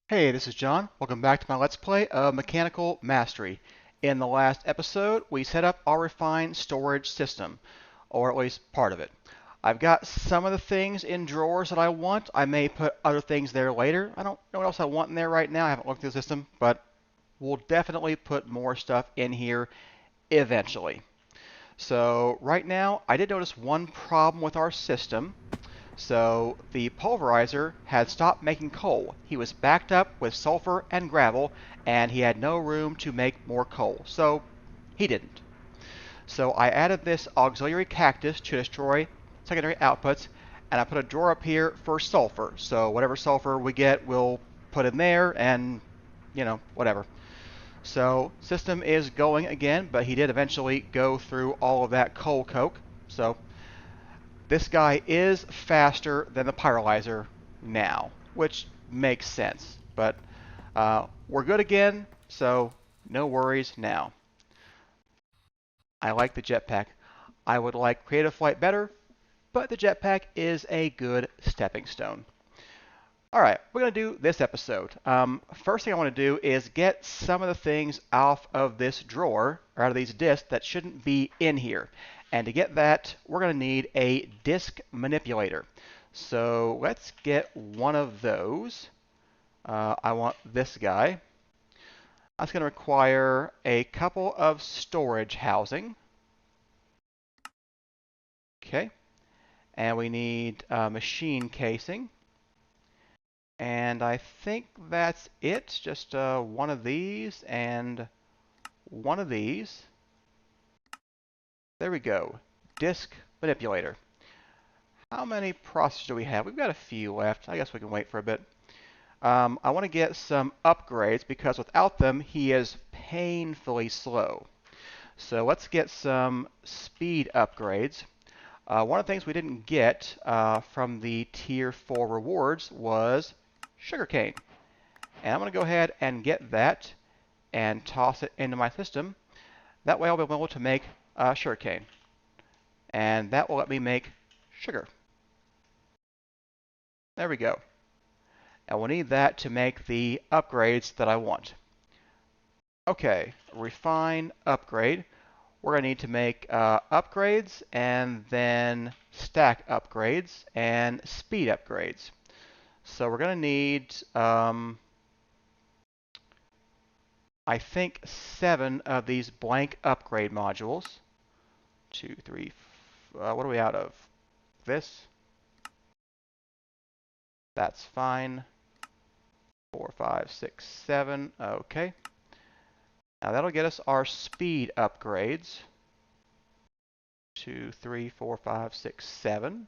Hey, this is John. Welcome back to my Let's Play of Mechanical Mastery. In the last episode, we set up our refined storage system, or at least part of it. I've got some of the things in drawers that I want. I may put other things there later. I don't know what else I want in there right now. I haven't looked through the system, but we'll definitely put more stuff in here eventually. So right now, I did notice one problem with our system. So the pulverizer had stopped making coal. He was backed up with sulfur and gravel, and he had no room to make more coal. So he didn't. So I added this auxiliary cactus to destroy secondary outputs, and I put a drawer up here for sulfur. So whatever sulfur we get, we'll put in there, and whatever. So system is going again, but he did eventually go through all of that coal coke. So this guy is faster than the pyrolyzer now, which makes sense. But we're good again, so no worries now. I like the jetpack. I would like creative flight better, but the jetpack is a good stepping stone. All right, we're going to do this episode. First thing I want to do is get some of the things off of this drawer, or out of these discs that shouldn't be in here. And to get that, we're going to need a disk manipulator. So let's get one of those. I want this guy. That's going to require a couple of storage housing. Okay. And we need machine casing. And I think that's it. Just one of these and one of these. There we go. Disk manipulator. How many processors do we have? We've got a few left. I guess we can wait for a bit. I want to get some upgrades because without them, he is painfully slow. So let's get some speed upgrades. One of the things we didn't get from the Tier 4 rewards was sugarcane. And I'm going to go ahead and get that and toss it into my system. That way I'll be able to make sugarcane. And that will let me make sugar. There we go. And we'll need that to make the upgrades that I want. Okay, refine upgrade. We're going to need to make upgrades and then stack upgrades and speed upgrades. So we're going to need I think 7 of these blank upgrade modules. 2, 3, what are we out of? This? That's fine. 4, 5, 6, 7. Okay. Now that'll get us our speed upgrades. 2, 3, 4, 5, 6, 7.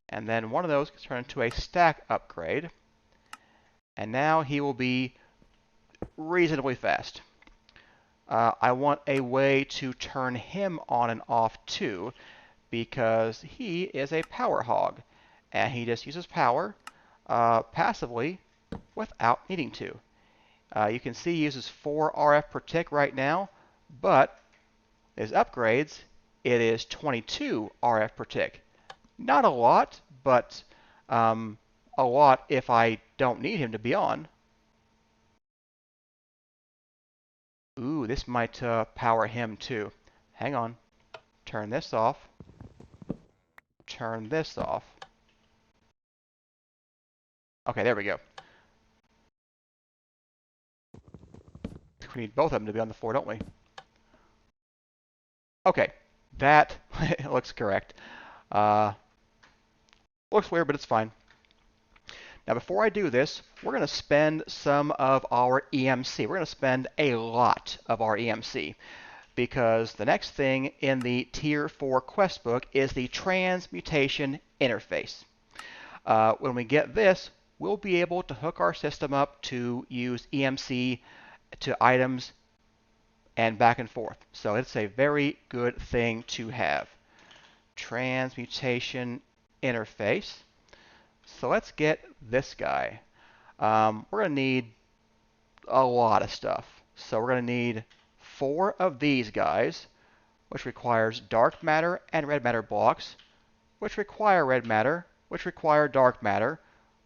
And then one of those gets turned into a stack upgrade. And now he will be reasonably fast. I want a way to turn him on and off too, because he is a power hog, and he just uses power passively without needing to. You can see he uses 4 RF per tick right now, but his upgrades, it is 22 RF per tick. Not a lot, but a lot if I don't need him to be on. Ooh, this might power him too. Hang on. Turn this off. Turn this off. Okay, there we go. We need both of them to be on the floor, don't we? Okay, that looks correct. Looks weird, but it's fine. Now, before I do this, we're going to spend some of our EMC. We're going to spend a lot of our EMC because the next thing in the Tier 4 quest book is the transmutation interface. When we get this, we'll be able to hook our system up to use EMC to items and back and forth. So it's a very good thing to have. Transmutation interface. So let's get this guy. We're going to need a lot of stuff. So we're going to need 4 of these guys, which requires dark matter and red matter blocks, which require red matter, which require dark matter,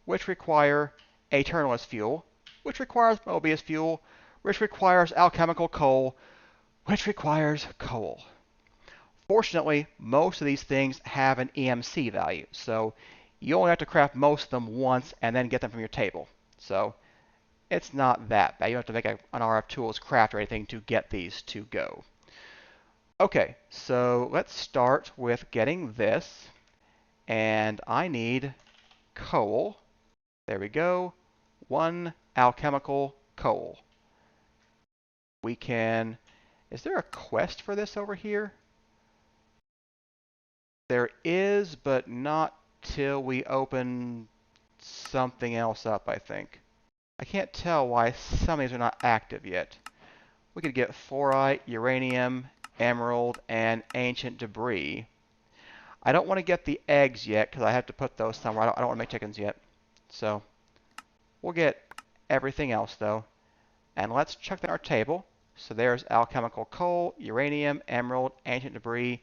which require Aeternalis fuel, which requires Mobius fuel, which requires alchemical coal, which requires coal. Fortunately, most of these things have an EMC value, so you only have to craft most of them once and then get them from your table. So it's not that bad. You don't have to make an RF Tools craft or anything to get these to go. Okay, so let's start with getting this, and I need coal. There we go. 1 alchemical coal. We can... Is there a quest for this over here? There is, but not till we open something else up, I think. I can't tell why some of these are not active yet. We could get fluorite, uranium, emerald, and ancient debris. I don't want to get the eggs yet because I have to put those somewhere. I don't want to make chickens yet. So we'll get everything else though. And let's check that in our table. So there's alchemical coal, uranium, emerald, ancient debris,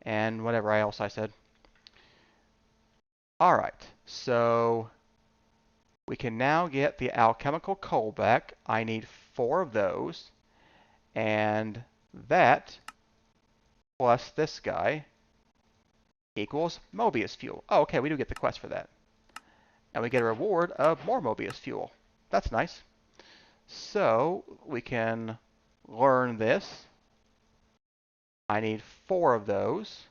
and whatever else I said. All right, so we can now get the alchemical coal back. I need 4 of those, and that plus this guy equals Mobius fuel. Oh, okay, we do get the quest for that. And we get a reward of more Mobius fuel. That's nice. So we can learn this. I need 4 of those.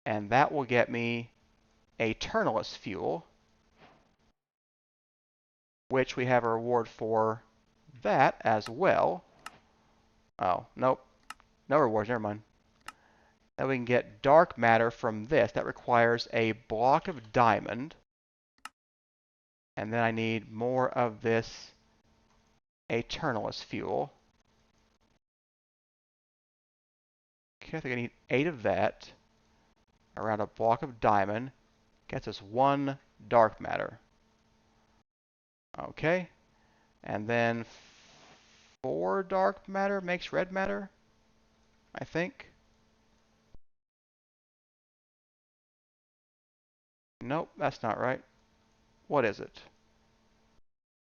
And that will get me Aeternalis fuel, which we have a reward for that as well. Oh, nope. No rewards, never mind. Then we can get dark matter from this. That requires a block of diamond. And then I need more of this Aeternalis fuel. Okay, I think I need 8 of that. Around a block of diamond. Gets us 1 dark matter. Okay. And then 4 dark matter makes red matter, I think. Nope, that's not right. What is it?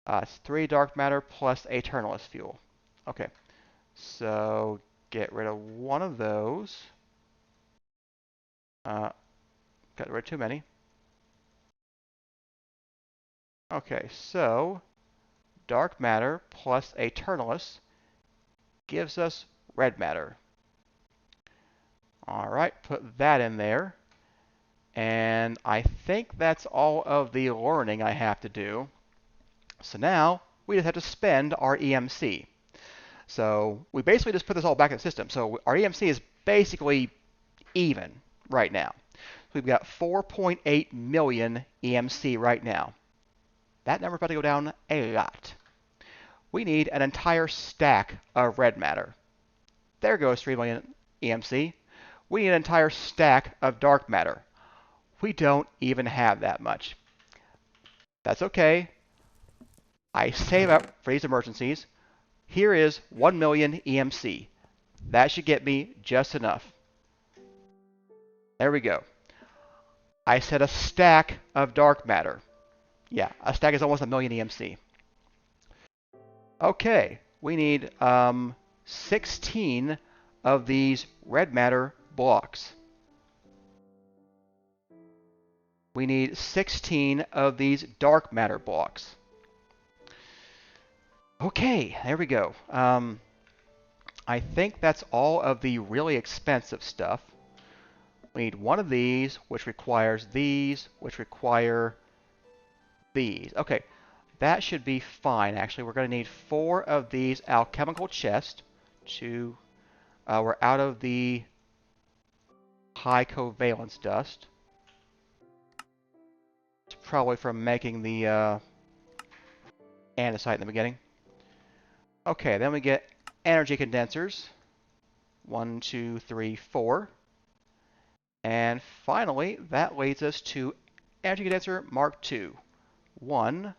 It's 3 dark matter plus Aeternalis fuel. Okay. So get rid of 1 of those. Got rid of too many. Okay, so dark matter plus Aeternalis gives us red matter. All right, put that in there. And I think that's all of the learning I have to do. So now we just have to spend our EMC. So we basically just put this all back in the system. So our EMC is basically even right now. We've got 4.8 million EMC right now. That number's about to go down a lot. We need an entire stack of red matter. There goes 3 million EMC. We need an entire stack of dark matter. We don't even have that much. That's okay. I save up for these emergencies. Here is 1 million EMC. That should get me just enough. There we go. I said a stack of dark matter. Yeah, a stack is almost 1 million EMC. Okay, we need 16 of these red matter blocks. We need 16 of these dark matter blocks. Okay, there we go. I think that's all of the really expensive stuff. We need 1 of these, which requires these, which require these. Okay, that should be fine, actually. We're going to need 4 of these alchemical chests. We're out of the high covalence dust. It's probably from making the andesite in the beginning. Okay, then we get energy condensers. 1, 2, 3, 4. And finally, that leads us to energy condenser Mark II. 1,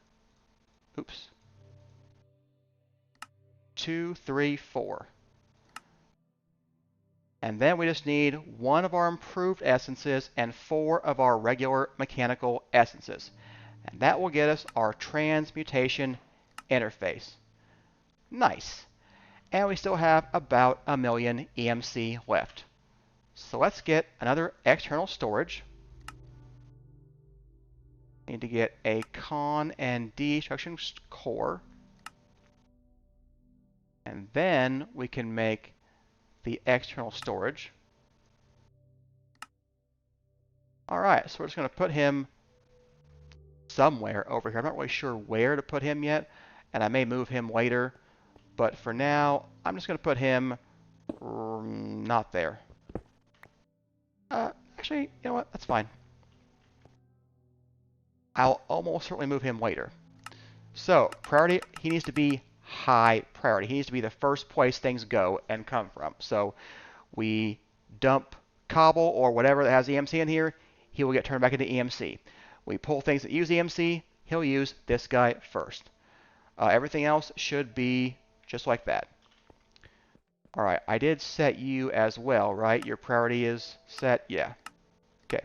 2, 3, 4. And then we just need 1 of our improved essences and 4 of our regular mechanical essences. And that will get us our transmutation interface. Nice. And we still have about 1,000,000 EMC left. So let's get another external storage. Need to get a con and destruction core. And then we can make the external storage. All right, so we're just going to put him somewhere over here. I'm not really sure where to put him yet, and I may move him later. But for now, I'm just going to put him not there. Actually, you know what? That's fine. I'll almost certainly move him later. So, priority, he needs to be high priority. He needs to be the first place things go and come from. So, we dump cobble or whatever that has EMC in here, he will get turned back into EMC. We pull things that use EMC, he'll use this guy first. Everything else should be just like that. All right, I did set you as well, right? Your priority is set? Yeah. Okay.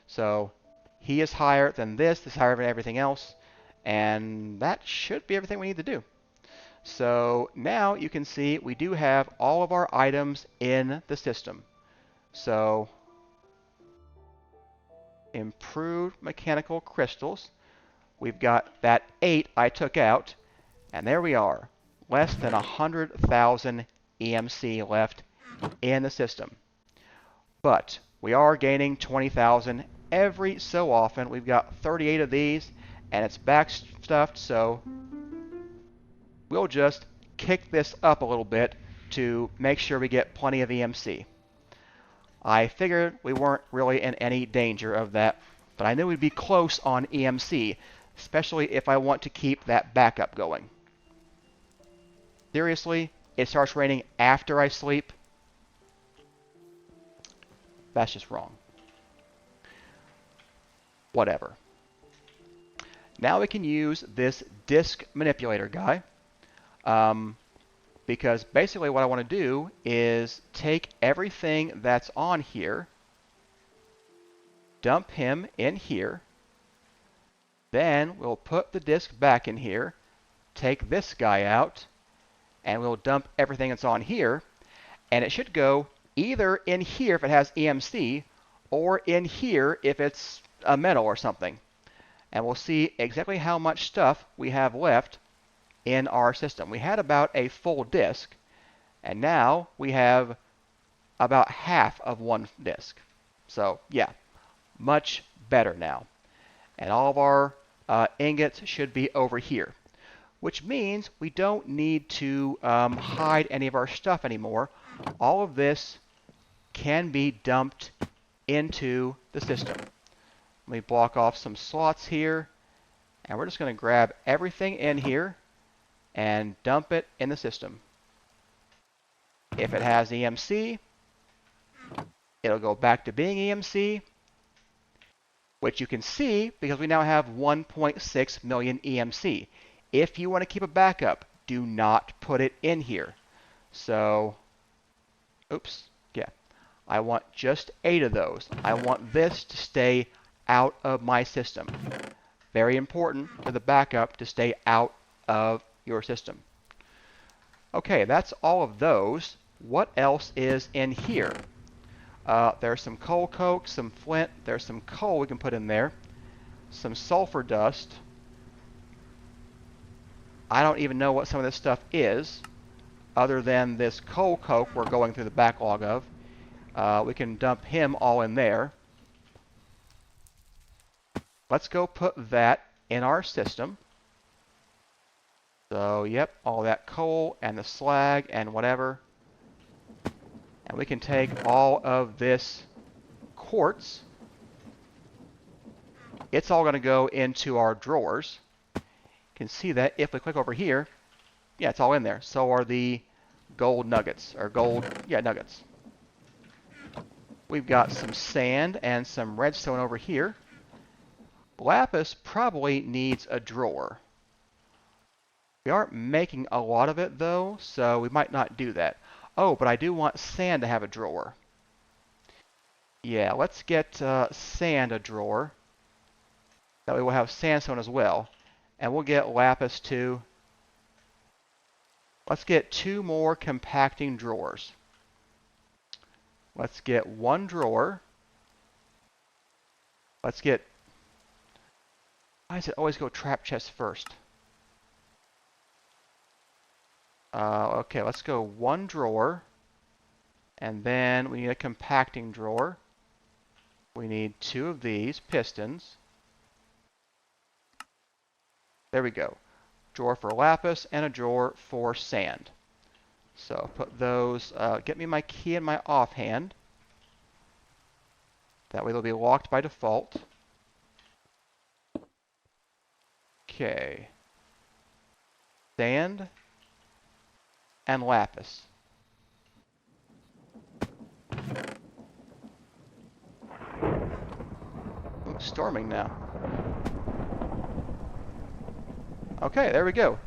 So he is higher than this is higher than everything else, and that should be everything we need to do. So now you can see we do have all of our items in the system. So improved mechanical crystals. We've got that 8 I took out, and there we are. Less than 100,000 EMC left in the system. But we are gaining 20,000 every so often. We've got 38 of these, and it's backstuffed, so we'll just kick this up a little bit to make sure we get plenty of EMC. I figured we weren't really in any danger of that, but I knew we'd be close on EMC, especially if I want to keep that backup going. Seriously, it starts raining after I sleep? That's just wrong. Whatever. Now we can use this disk manipulator guy, because basically what I want to do is take everything that's on here, dump him in here, then we'll put the disk back in here, take this guy out, and we'll dump everything that's on here, and it should go either in here if it has EMC, or in here if it's a metal or something. And we'll see exactly how much stuff we have left in our system. We had about a full disk, and now we have about half of one disk. So yeah, much better now. And all of our ingots should be over here, which means we don't need to hide any of our stuff anymore. All of this can be dumped into the system. Let me block off some slots here, and we're just going to grab everything in here and dump it in the system. If it has EMC, it'll go back to being EMC, which you can see because we now have 1.6 million EMC. If you want to keep a backup, do not put it in here. So, oops, yeah. I want just 8 of those. I want this to stay out of my system. Very important for the backup to stay out of your system. Okay, that's all of those. What else is in here? There's some coal coke, some flint, there's some coal we can put in there, some sulfur dust. I don't even know what some of this stuff is, other than this coal coke we're going through the backlog of. We can dump him all in there. Let's go put that in our system. So, yep, all that coal and the slag and whatever. And we can take all of this quartz. It's all going to go into our drawers. You can see that if we click over here, yeah, it's all in there. So are the gold nuggets, or gold, yeah, nuggets. We've got some sand and some redstone over here. Lapis probably needs a drawer. We aren't making a lot of it though, so we might not do that. Oh, but I do want sand to have a drawer. Yeah, let's get sand a drawer. That way we'll have sandstone as well. And we'll get lapis too. Let's get 2 more compacting drawers. Let's get 1 drawer. Let's get... Why does it always go trap chest first? Okay, let's go 1 drawer. And then we need a compacting drawer. We need 2 of these pistons. There we go. Drawer for lapis and a drawer for sand. So put those, get me my key in my offhand. That way they'll be locked by default. Okay. Sand and lapis. Ooh, storming now. Okay, there we go.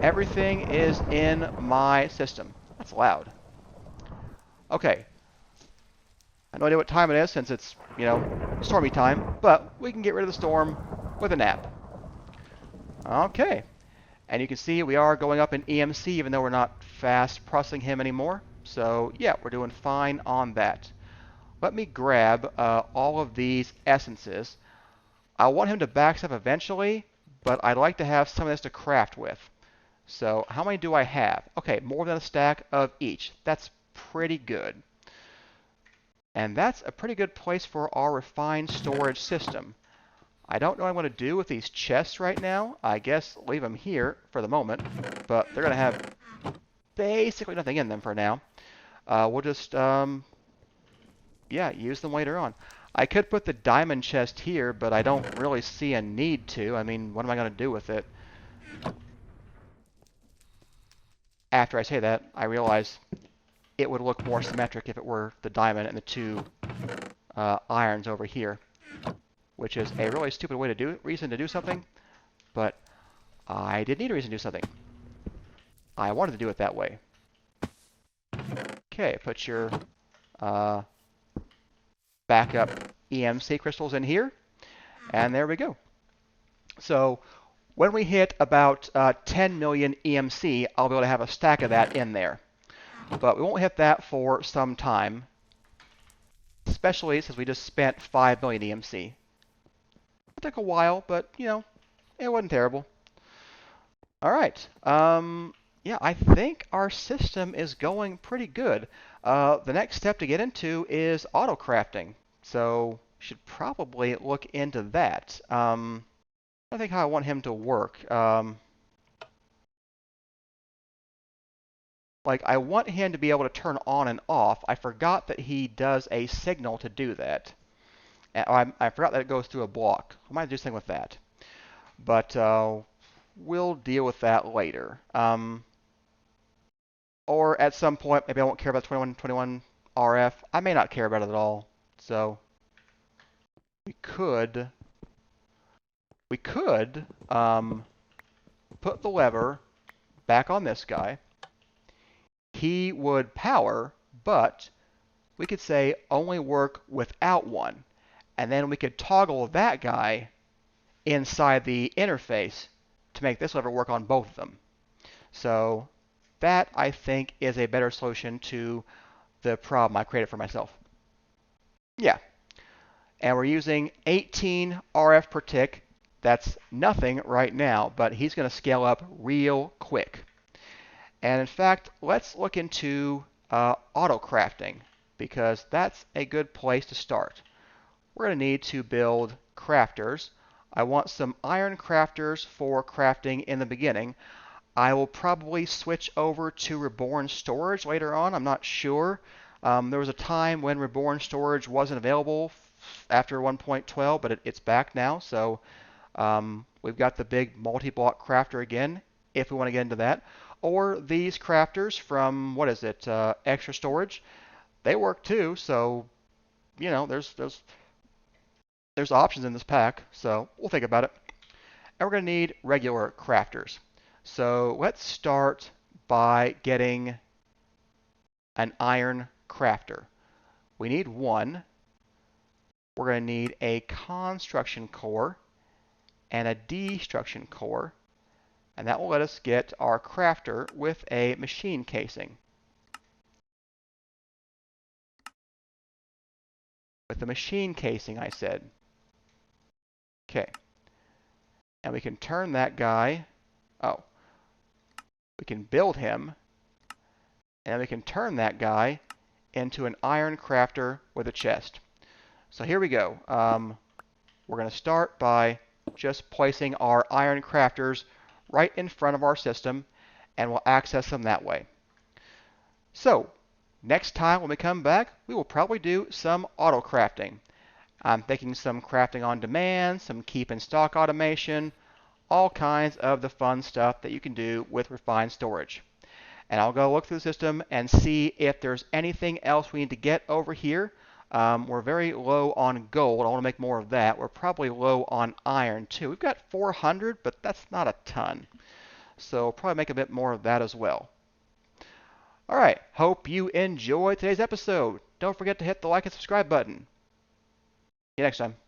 Everything is in my system. That's loud. Okay. I have no idea what time it is since it's, stormy time, but we can get rid of the storm with a nap. Okay. And you can see we are going up in EMC even though we're not fast processing him anymore. So yeah, we're doing fine on that. Let me grab all of these essences. I want him to backstep eventually, but I'd like to have some of this to craft with. So how many do I have? Okay, more than a stack of each. That's pretty good. And that's a pretty good place for our refined storage system. I don't know what I'm going to do with these chests right now. I guess leave them here for the moment, but they're going to have basically nothing in them for now. We'll just, yeah, use them later on. I could put the diamond chest here, but I don't really see a need to. I mean, what am I going to do with it? After I say that, I realize it would look more symmetric if it were the diamond and the 2 irons over here, which is a really stupid reason to do something, but I did need a reason to do something. I wanted to do it that way. Okay, put your backup EMC crystals in here, and there we go. So when we hit about 10 million EMC, I'll be able to have a stack of that in there. But we won't hit that for some time, especially since we just spent 5 million EMC. It took a while, but, it wasn't terrible. All right. Yeah, I think our system is going pretty good. The next step to get into is auto crafting. So should probably look into that. I think how I want him to work. Like, I want him to be able to turn on and off. I forgot that he does a signal to do that. I forgot that it goes through a block. I might do something with that. But we'll deal with that later. Or at some point, maybe I won't care about 2121 RF. I may not care about it at all. So we could put the lever back on this guy. He would power, but we could say only work without one. And then we could toggle that guy inside the interface to make this lever work on both of them. So that, I think, is a better solution to the problem I created for myself. Yeah. And we're using 18 RF per tick. That's nothing right now, but he's going to scale up real quick. And in fact, let's look into auto crafting, because that's a good place to start. We're going to need to build crafters. I want some iron crafters for crafting in the beginning. I will probably switch over to Reborn Storage later on. I'm not sure. There was a time when Reborn Storage wasn't available after 1.12, but it's back now. So we've got the big multi-block crafter again, if we want to get into that. Or these crafters from, what is it, Extra Storage. They work too, so, there's options in this pack, so we'll think about it. And we're going to need regular crafters. So let's start by getting an iron crafter. We need one. We're going to need a construction core and a destruction core, and that will let us get our crafter with a machine casing. With the machine casing, I said. Okay. And we can turn that guy, we can build him, and we can turn that guy into an iron crafter with a chest. So here we go. We're going to start by just placing our iron crafters right in front of our system, and we'll access them that way. So next time when we come back, we will probably do some auto crafting. I'm thinking some crafting on demand, some keep in stock automation, all kinds of the fun stuff that you can do with refined storage. And I'll go look through the system and see if there's anything else we need to get over here. We're very low on gold. I want to make more of that. We're probably low on iron too. We've got 400, but that's not a ton. So we'll probably make a bit more of that as well. All right. Hope you enjoyed today's episode. Don't forget to hit the like and subscribe button. See you next time.